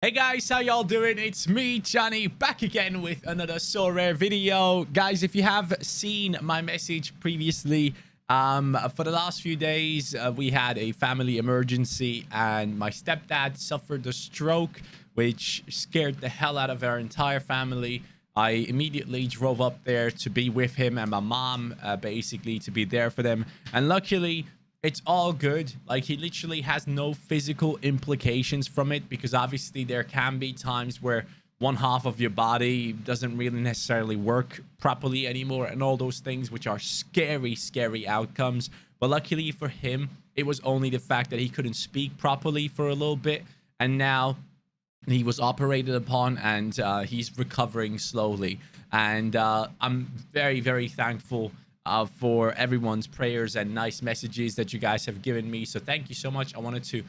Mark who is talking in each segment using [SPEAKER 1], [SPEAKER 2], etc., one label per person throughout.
[SPEAKER 1] Hey guys, how y'all doing? It's me, Johnny, back again with another Sorare video. Guys, if you have seen my message previously, for the last few days, we had a family emergency and my stepdad suffered a stroke, which scared the hell out of our entire family. I immediately drove up there to be with him and my mom, basically to be there for them. And luckily, it's all good. Like, he literally has no physical implications from it, because obviously there can be times where one half of your body doesn't really necessarily work properly anymore and all those things, which are scary outcomes. But luckily for him, it was only the fact that he couldn't speak properly for a little bit, and now he was operated upon, and he's recovering slowly. And I'm very thankful for everyone's prayers and nice messages that you guys have given me. So thank you so much. I wanted to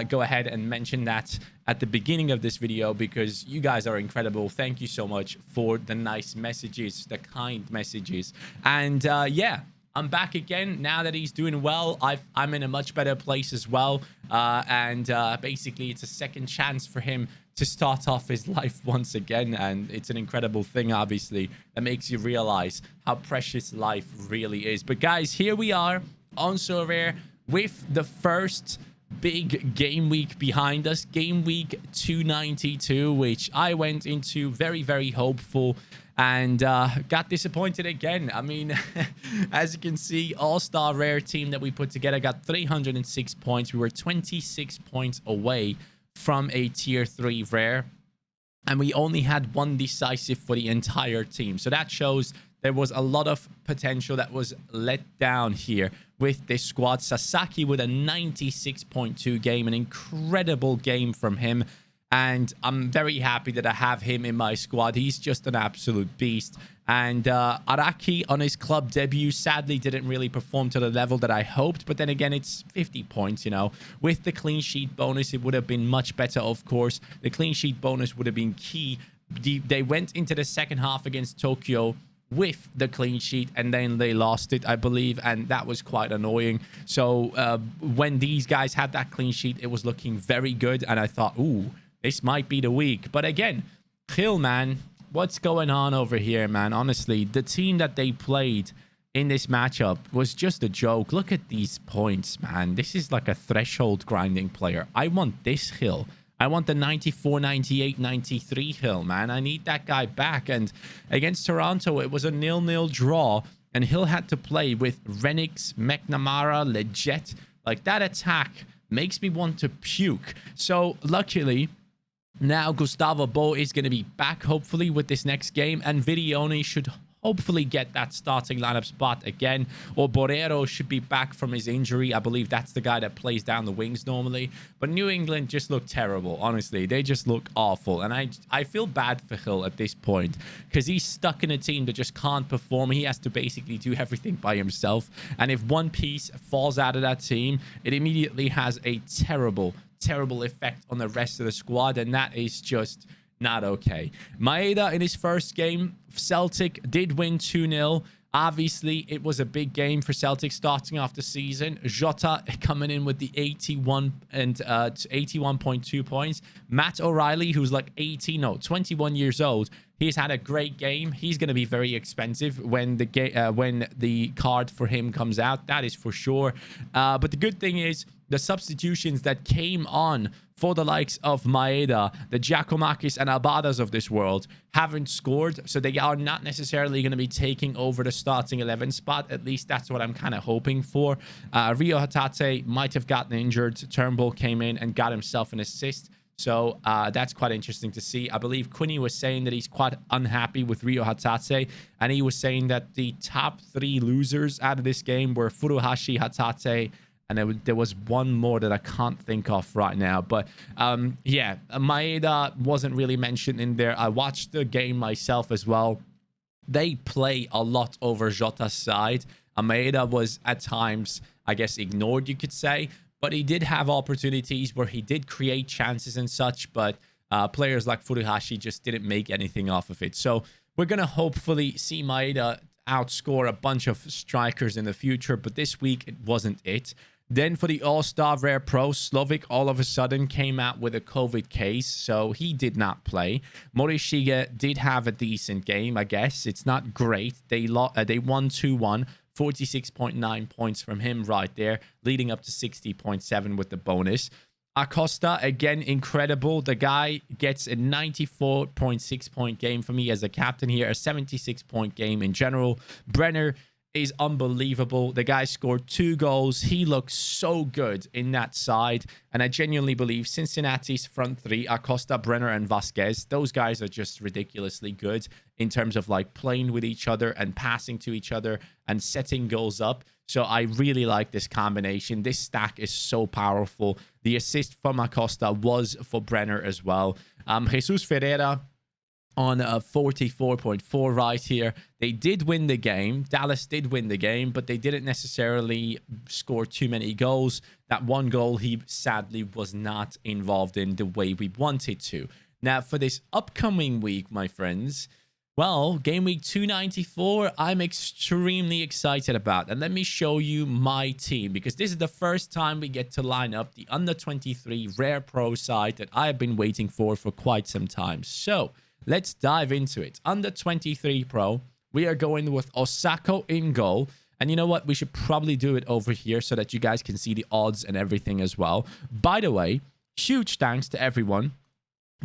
[SPEAKER 1] go ahead and mention that at the beginning of this video, because you guys are incredible. Thank you so much for the nice messages, the kind messages. And yeah, I'm back again now that he's doing well. I'm in a much better place as well. And basically, it's a second chance for him to start off his life once again. And it's an incredible thing, obviously, that makes you realize how precious life really is. But guys, here we are on Sorare with the first big game week behind us, game week 292, which I went into very hopeful, and got disappointed again. I mean, as you can see, all-star rare team that we put together got 306 points. We were 26 points away from a tier 3 rare, and we only had one decisive for the entire team. So that shows there was a lot of potential that was let down here with this squad. Sasaki with a 96.2 game, an incredible game from him. And I'm very happy that I have him in my squad. He's just an absolute beast. And Araki on his club debut sadly didn't really perform to the level that I hoped. But then again, it's 50 points, you know. With the clean sheet bonus, it would have been much better, of course. The clean sheet bonus would have been key. They went into the second half against Tokyo with the clean sheet, and then they lost it, I believe, and that was quite annoying. So when these guys had that clean sheet, it was looking very good, and I thought, ooh, this might be the week. But again, Hill, man, what's going on over here, man? Honestly, the team that they played in this matchup was just a joke. Look at these points, man. This is like a threshold grinding player. I want this Hill. I want the 94, 98, 93 Hill, man. I need that guy back. And against Toronto, it was a 0-0 draw, and Hill had to play with Renix, McNamara, Leggett. Like, that attack makes me want to puke. So luckily, now Gustavo Bo is going to be back, hopefully, with this next game, and Vidione should hopefully get that starting lineup spot again, or Borrero should be back from his injury. I believe that's the guy that plays down the wings normally. But New England just look terrible, honestly. They just look awful, and I feel bad for Hill at this point, because he's stuck in a team that just can't perform. He has to basically do everything by himself, and if one piece falls out of that team, it immediately has a terrible effect on the rest of the squad, and that is just not okay. Maeda in his first game, Celtic did win 2-0. Obviously, it was a big game for Celtic starting off the season. Jota coming in with the 81 and 81.2 points. Matt O'Reilly, who's like 21 years old, he's had a great game. He's going to be very expensive when the card for him comes out. That is for sure. But the good thing is, the substitutions that came on for the likes of Maeda, the Giacomakis and Albadas of this world, haven't scored. So they are not necessarily going to be taking over the starting 11 spot. At least that's what I'm kind of hoping for. Rio Hatate might have gotten injured. Turnbull came in and got himself an assist. So that's quite interesting to see. I believe Quinny was saying that he's quite unhappy with Rio Hatate, and he was saying that the top 3 losers out of this game were Furuhashi, Hatate, and there was one more that I can't think of right now. But yeah, Maeda wasn't really mentioned in there. I watched the game myself as well. They play a lot over Jota's side. Maeda was at times, I guess, ignored, you could say. But he did have opportunities where he did create chances and such. But players like Furuhashi just didn't make anything off of it. So we're going to hopefully see Maeda outscore a bunch of strikers in the future. But this week, it wasn't it. Then for the All-Star Rare Pro, Slovik all of a sudden came out with a COVID case, so he did not play. Morishiga did have a decent game, I guess. It's not great. They won 2-1, 46.9 points from him right there, leading up to 60.7 with the bonus. Acosta, again, incredible. The guy gets a 94.6 point game for me as a captain here, a 76 point game in general. Brenner is unbelievable. The guy scored 2 goals. He looks so good in that side. And I genuinely believe Cincinnati's front 3, Acosta, Brenner, and Vasquez, those guys are just ridiculously good in terms of like playing with each other and passing to each other and setting goals up. So I really like this combination. This stack is so powerful. The assist from Acosta was for Brenner as well. Jesus Ferreira on a 44.4 right here. They did win the game. Dallas did win the game, but they didn't necessarily score too many goals. That one goal he sadly was not involved in the way we wanted to. Now, for this upcoming week, my friends, well, game week 294, I'm extremely excited about. And let me show you my team, because this is the first time we get to line up the under 23 rare pro side that I have been waiting for quite some time. So let's dive into it. Under 23 pro, we are going with Osako in goal. And you know what? We should probably do it over here so that you guys can see the odds and everything as well. By the way, huge thanks to everyone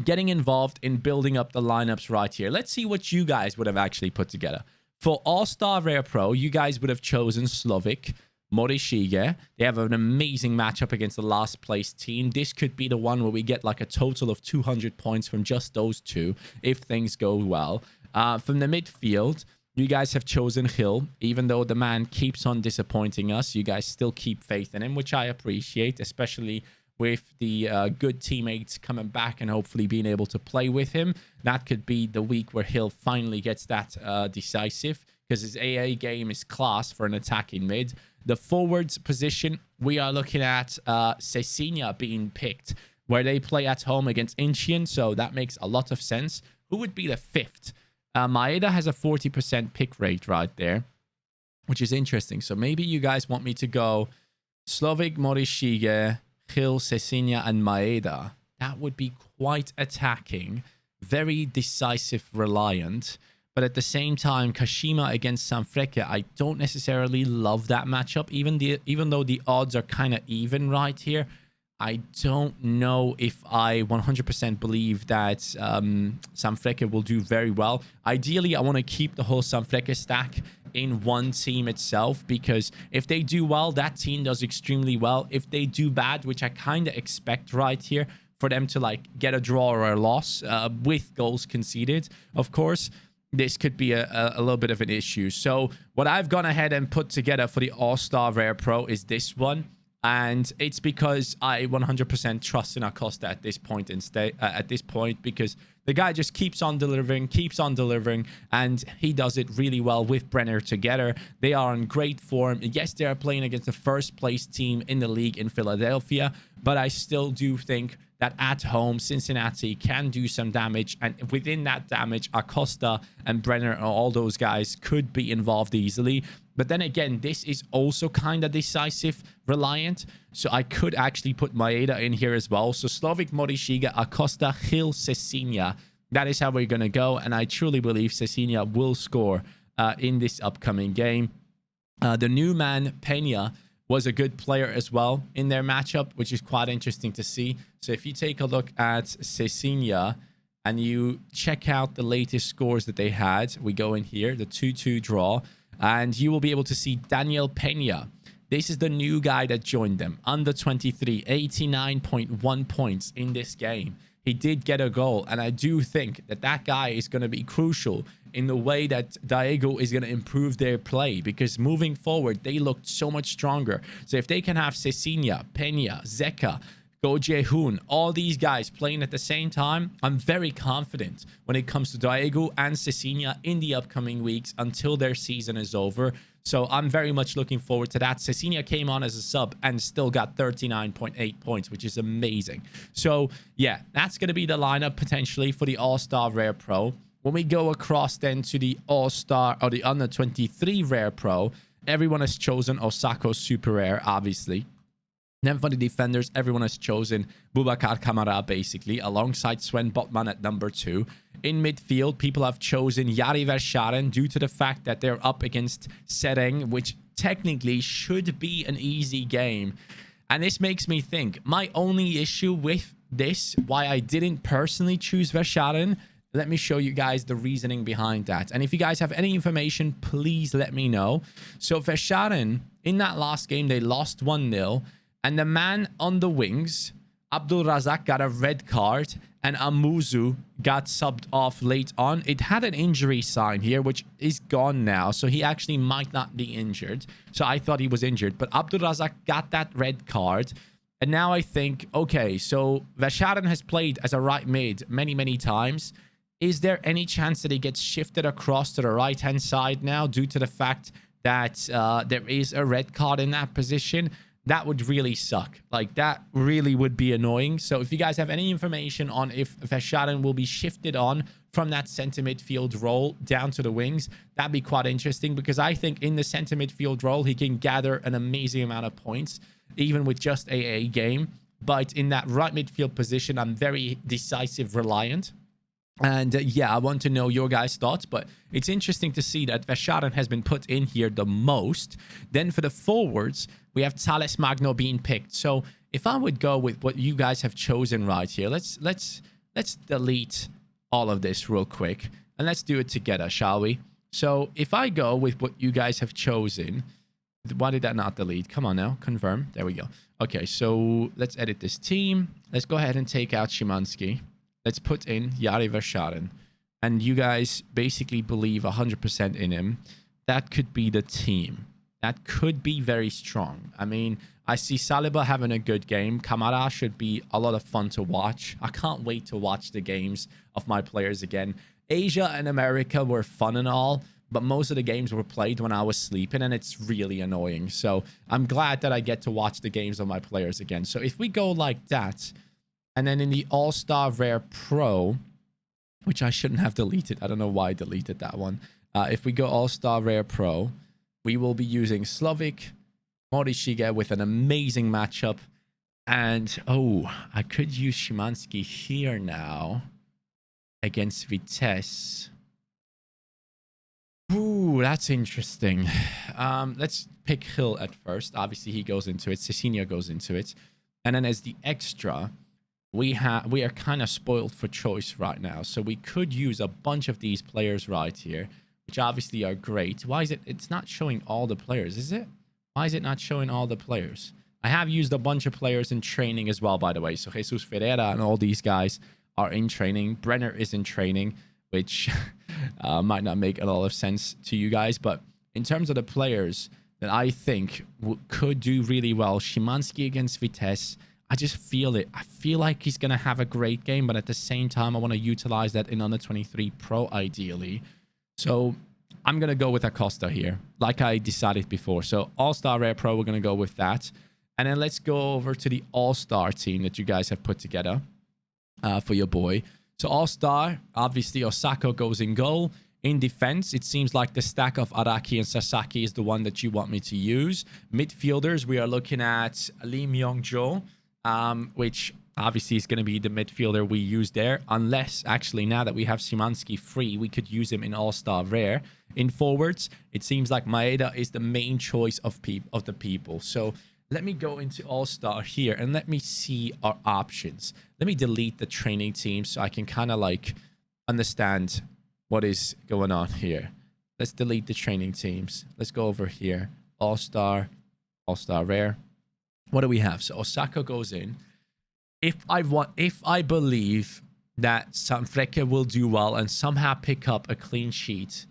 [SPEAKER 1] getting involved in building up the lineups right here. Let's see what you guys would have actually put together. For All-Star Rare Pro, you guys would have chosen Slovik, Morishiga. They have an amazing matchup against the last place team. This could be the one where we get like a total of 200 points from just those two if things go well. From the midfield, you guys have chosen Hill. Even though the man keeps on disappointing us, you guys still keep faith in him, which I appreciate, especially with the good teammates coming back and hopefully being able to play with him. That could be the week where Hill finally gets that decisive, because his AA game is class for an attacking mid. The forwards position, we are looking at Cecilia being picked, where they play at home against Incheon, so that makes a lot of sense. Who would be the 5th? Maeda has a 40% pick rate right there, which is interesting. So maybe you guys want me to go Slovik, Morishiga, Gil, Cecilia, and Maeda. That would be quite attacking, very decisive, reliant. But at the same time, Kashima against Sanfrecce, I don't necessarily love that matchup. Even though the odds are kind of even right here, I don't know if I 100% believe that Sanfrecce will do very well. Ideally, I want to keep the whole Sanfrecce stack in one team itself, because if they do well, that team does extremely well. If they do bad, which I kind of expect right here, for them to like get a draw or a loss with goals conceded, of course, this could be a little bit of an issue. So what I've gone ahead and put together for the All-Star Rare Pro is this one. And it's because I 100% trust in Acosta at this point because the guy just keeps on delivering, and he does it really well with Brenner together. They are in great form. Yes, they are playing against the first place team in the league in Philadelphia, but I still do think that at home, Cincinnati can do some damage, and within that damage, Acosta and Brenner and all those guys could be involved easily. But then again, this is also kind of decisive reliant, so I could actually put Maeda in here as well. So Slovik, Morishiga, Acosta, Gil, Cecilia. That is how we're going to go, and I truly believe Cecilia will score in this upcoming game. The new man, Peña, was a good player as well in their matchup, which is quite interesting to see. So if you take a look at Cecilia and you check out the latest scores that they had, we go in here, the 2-2 draw, and you will be able to see Daniel Peña. This is the new guy that joined them. Under 23, 89.1 points in this game. He did get a goal, and I do think that that guy is going to be crucial in the way that Diego is going to improve their play, because moving forward, they looked so much stronger. So if they can have Cecilia, Peña, Zeka, Go Jae-hoon, all these guys playing at the same time, I'm very confident when it comes to Diego and Cecilia in the upcoming weeks until their season is over. So I'm very much looking forward to that. Cecilia came on as a sub and still got 39.8 points, which is amazing. So yeah, that's going to be the lineup potentially for the All-Star Rare Pro. When we go across then to the All-Star or the Under 23 Rare Pro, everyone has chosen Osako Super Rare, obviously. Then for the defenders, everyone has chosen Boubacar Kamara, basically, alongside Sven Botman at number 2. In midfield, people have chosen Jari Verscharen due to the fact that they're up against Sereng, which technically should be an easy game. And this makes me think, my only issue with this, why I didn't personally choose Verscharen, let me show you guys the reasoning behind that. And if you guys have any information, please let me know. So Verscharen, in that last game, they lost 1-0. And the man on the wings, Abdul Razak, got a red card. And Amuzu got subbed off late on. It had an injury sign here, which is gone now. So he actually might not be injured. So I thought he was injured. But Abdul Razak got that red card. And now I think, okay, so Verscharen has played as a right mid many, many times. Is there any chance that he gets shifted across to the right-hand side now due to the fact that there is a red card in that position? That would really suck. Like, that really would be annoying. So if you guys have any information on if Verscharen will be shifted on from that center midfield role down to the wings, that'd be quite interesting, because I think in the center midfield role, he can gather an amazing amount of points, even with just a game. But in that right midfield position, I'm very decisive reliant. And yeah, I want to know your guys' thoughts, but it's interesting to see that Verscharen has been put in here the most. Then for the forwards, we have Thales Magno being picked. So if I would go with what you guys have chosen right here, let's delete all of this real quick and let's do it together, shall we? So if I go with what you guys have chosen, why did that not delete? Come on now, confirm. There we go. Okay, so let's edit this team. Let's go ahead and take out Szymanski. Let's put in Jari Verscharen. And you guys basically believe 100% in him. That could be the team. That could be very strong. I mean, I see Saliba having a good game. Kamara should be a lot of fun to watch. I can't wait to watch the games of my players again. Asia and America were fun and all, but most of the games were played when I was sleeping, and it's really annoying. So I'm glad that I get to watch the games of my players again. So if we go like that, and then in the All-Star Rare Pro, which I shouldn't have deleted. I don't know why I deleted that one. If we go All-Star Rare Pro, we will be using Slovik, Morishige with an amazing matchup. And, oh, I could use Szymanski here now against Vitesse. Ooh, that's interesting. Let's pick Hill at first. Obviously, he goes into it. Cecinha goes into it. And then as the extra, we are kind of spoiled for choice right now. So we could use a bunch of these players right here, which obviously are great. Why is it? It's not showing all the players, is it? Why is it not showing all the players? I have used a bunch of players in training as well, by the way. So Jesus Ferreira and all these guys are in training. Brenner is in training, which might not make a lot of sense to you guys. But in terms of the players that I think could do really well, Szymanski against Vitesse, I just feel it. I feel like he's going to have a great game, but at the same time, I want to utilize that in Under 23 Pro, ideally. So I'm going to go with Acosta here, like I decided before. So All-Star Rare Pro, we're going to go with that. And then let's go over to the All-Star team that you guys have put together for your boy. So All-Star, obviously Osako goes in goal. In defense, it seems like the stack of Araki and Sasaki is the one that you want me to use. Midfielders, we are looking at Lee Myung-jo, which obviously is going to be the midfielder we use there. Unless, actually, now that we have Szymanski free, we could use him in All-Star Rare. In forwards, it seems like Maeda is the main choice of the people. So let me go into All-Star here and let me see our options. Let me delete the training team so I can kind of like understand what is going on here. Let's delete the training teams. Let's go over here. All-Star, All-Star Rare. What do we have? So Osako goes in. If I believe that Sanfrecce will do well and somehow pick up a clean sheet,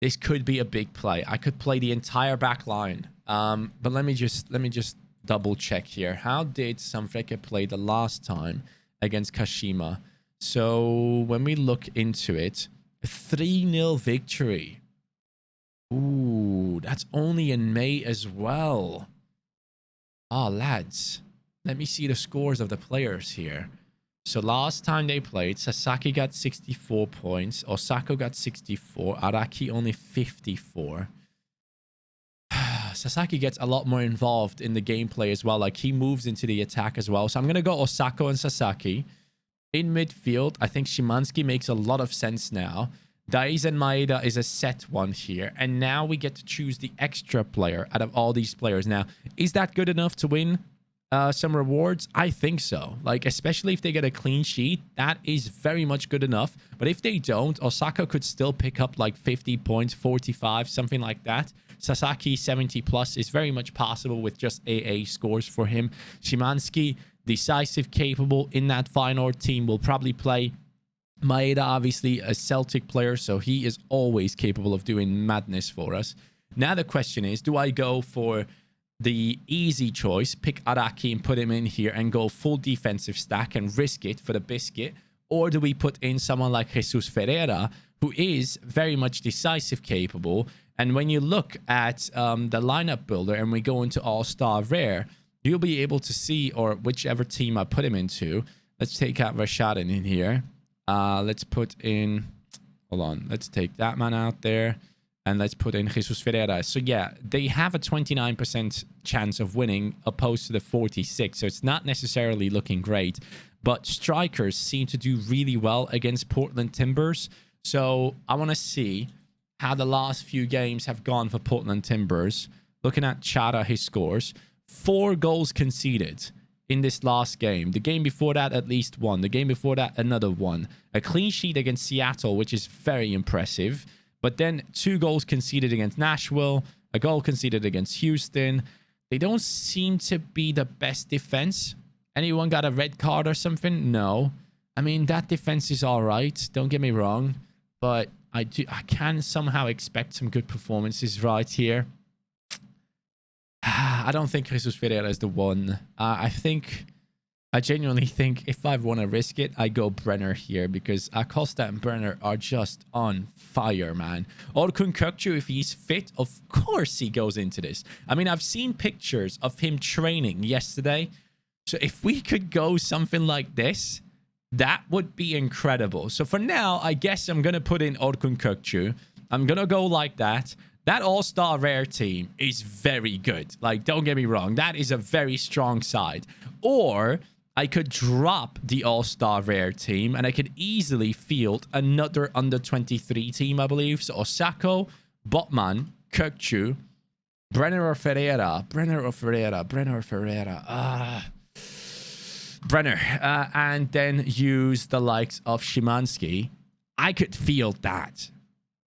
[SPEAKER 1] this could be a big play. I could play the entire back line. But let me just double check here. How did Sanfrecce play the last time against Kashima? So when we look into it, a 3-0 victory. Ooh, that's only in May as well. Oh, lads, let me see the scores of the players here. So last time they played, Sasaki got 64 points. Osako got 64. Araki only 54. Sasaki gets a lot more involved in the gameplay as well. Like, he moves into the attack as well. So I'm going to go Osako and Sasaki. In midfield, I think Szymanski makes a lot of sense now. Daiz and Maeda is a set one here. And now we get to choose the extra player out of all these players. Now, is that good enough to win some rewards? I think so. Like, especially if they get a clean sheet, that is very much good enough. But if they don't, Osako could still pick up like 50 points, 45, something like that. Sasaki 70 plus is very much possible with just AA scores for him. Szymanski, decisive, capable in that Feyenoord team, will probably play. Maeda, obviously a Celtic player, so he is always capable of doing madness for us. Now the question is, do I go for the easy choice, pick Araki and put him in here and go full defensive stack and risk it for the biscuit? Or do we put in someone like Jesus Ferreira, who is very much decisive capable? And when you look at the lineup builder and we go into All-Star Rare, you'll be able to see, or whichever team I put him into. Let's take out Rashadan in here. Let's put in, hold on, let's take that man out there. And let's put in Jesus Ferreira. So yeah, they have a 29% chance of winning opposed to the 46. So it's not necessarily looking great. But strikers seem to do really well against Portland Timbers. So I want to see how the last few games have gone for Portland Timbers. Looking at Chara, his scores. 4 goals conceded in this last game. The game before that, at least 1. The game before that, another 1. A clean sheet against Seattle, which is very impressive. But then 2 goals conceded against Nashville. A goal conceded against Houston. They don't seem to be the best defense. Anyone got a red card or something? No. I mean, that defense is all right. Don't get me wrong. But I can somehow expect some good performances right here. I don't think Jesus Ferreira is the one. I genuinely think if I want to risk it, I go Brenner here, because Acosta and Brenner are just on fire, man. Orkun Kökçü, if he's fit, of course he goes into this. I mean, I've seen pictures of him training yesterday. So if we could go something like this, that would be incredible. So for now, I guess I'm going to put in Orkun Kökçü. I'm going to go like that. That All-Star Rare team is very good. Like, don't get me wrong. That is a very strong side. Or I could drop the All-Star Rare team and I could easily field another under-23 team, I believe. So Osako, Botman, Kökçü, Brenner or Ferreira. Brenner or Ferreira. Brenner or Ferreira. Brenner. And then use the likes of Szymanski. I could field that.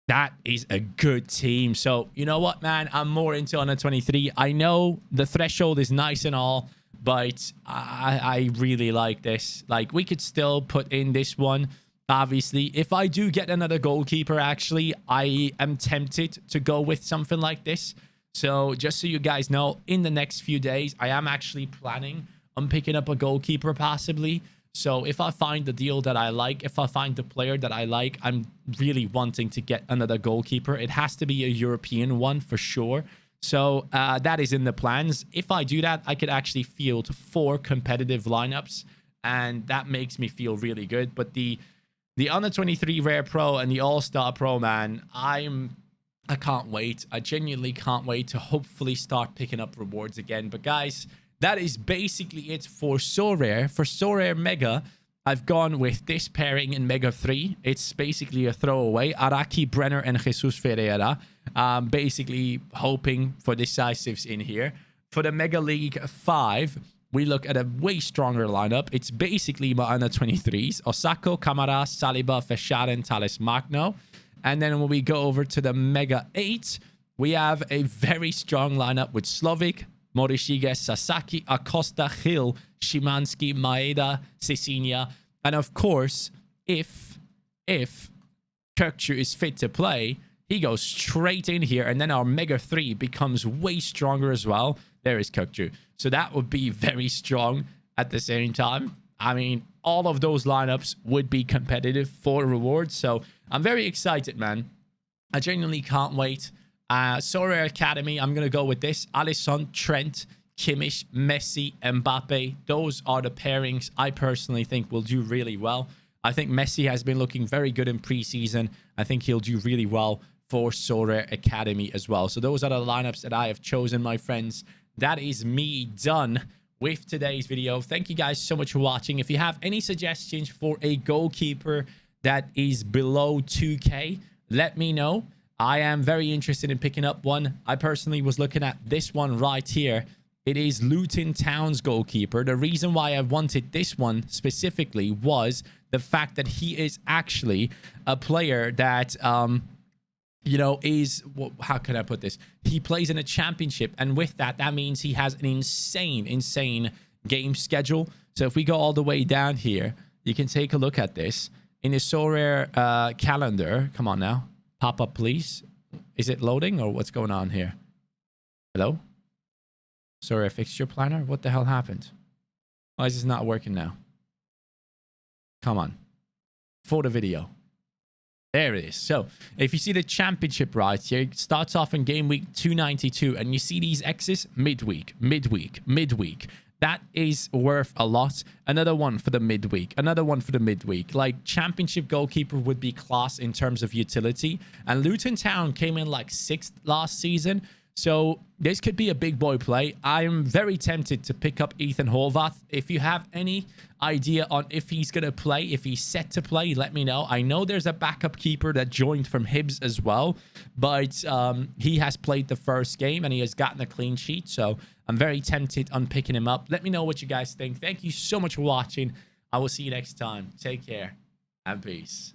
[SPEAKER 1] That is a good team. So, you know what, man? I'm more into under 23. I know the threshold is nice and all, but I really like this. Like, we could still put in this one. Obviously, if I do get another goalkeeper, actually, I am tempted to go with something like this. So, just so you guys know, in the next few days, I am actually planning on picking up a goalkeeper, possibly. So if I find the deal that I like, if I find the player that I like, I'm really wanting to get another goalkeeper. It has to be a European one for sure. So that is in the plans. If I do that, I could actually field 4 competitive lineups, and that makes me feel really good. But the under 23 Rare Pro and the All-Star Pro, man, I can't wait. I genuinely can't wait to hopefully start picking up rewards again. But guys, that is basically it for Sorare. For Sorare Mega, I've gone with this pairing in Mega 3. It's basically a throwaway. Araki, Brenner, and Jesus Ferreira. Basically hoping for decisives in here. For the Mega League 5, we look at a way stronger lineup. It's basically my under 23s. Osako, Kamara, Saliba, Feshaden, Thales Magno. And then when we go over to the Mega 8, we have a very strong lineup with Slovik, Morishige, Sasaki, Acosta, Gil, Szymanski, Maeda, Cecilia. And of course, if Kökçü is fit to play, he goes straight in here. And then our Mega 3 becomes way stronger as well. There is Kökçü. So that would be very strong at the same time. I mean, all of those lineups would be competitive for rewards. So I'm very excited, man. I genuinely can't wait. Sorare Academy, I'm going to go with this. Alisson, Trent, Kimmich, Messi, Mbappe. Those are the pairings I personally think will do really well. I think Messi has been looking very good in preseason. I think he'll do really well for Sorare Academy as well. So those are the lineups that I have chosen, my friends. That is me done with today's video. Thank you guys so much for watching. If you have any suggestions for a goalkeeper that is below 2K, let me know. I am very interested in picking up one. I personally was looking at this one right here. It is Luton Town's goalkeeper. The reason why I wanted this one specifically was the fact that he is actually a player that, you know, is, well, how can I put this? He plays in a championship, and with that, that means he has an insane game schedule. So if we go all the way down here, you can take a look at this. In the Sorare calendar, come on now, pop up, please. Is it loading or what's going on here? Hello? Sorare fixture planner? What the hell happened? Why is this not working now? Come on. For the video. There it is. So if you see the championship right here, it starts off in game week 292, and you see these X's midweek. That is worth a lot. Another one for the midweek. Another one for the midweek. Like, championship goalkeeper would be class in terms of utility. And Luton Town came in like 6th last season. So this could be a big boy play. I'm very tempted to pick up Ethan Horvath. If you have any idea on if he's going to play, if he's set to play, let me know. I know there's a backup keeper that joined from Hibs as well, but he has played the first game and he has gotten a clean sheet. So I'm very tempted on picking him up. Let me know what you guys think. Thank you so much for watching. I will see you next time. Take care and peace.